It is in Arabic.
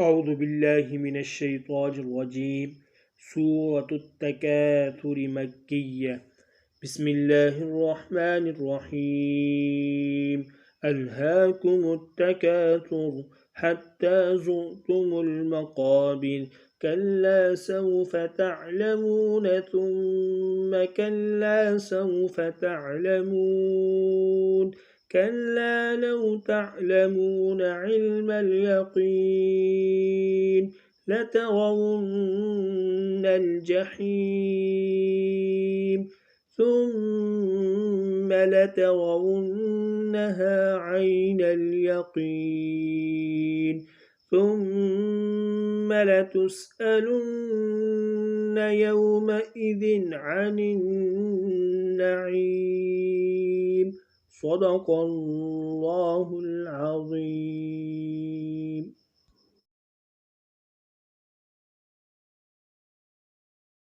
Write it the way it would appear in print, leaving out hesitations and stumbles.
أعوذ بالله من الشيطان الرجيم. سورة التكاثر مكية. بسم الله الرحمن الرحيم. ألهاكم التكاثر حتى زرتم المقابر كلا سوف تعلمون ثم كلا سوف تعلمون كلا لو تعلمون علم اليقين لترون الجحيم ثم لترونها عين اليقين ثم لتسألن يومئذ عن النعيم. صدق الله العظيم.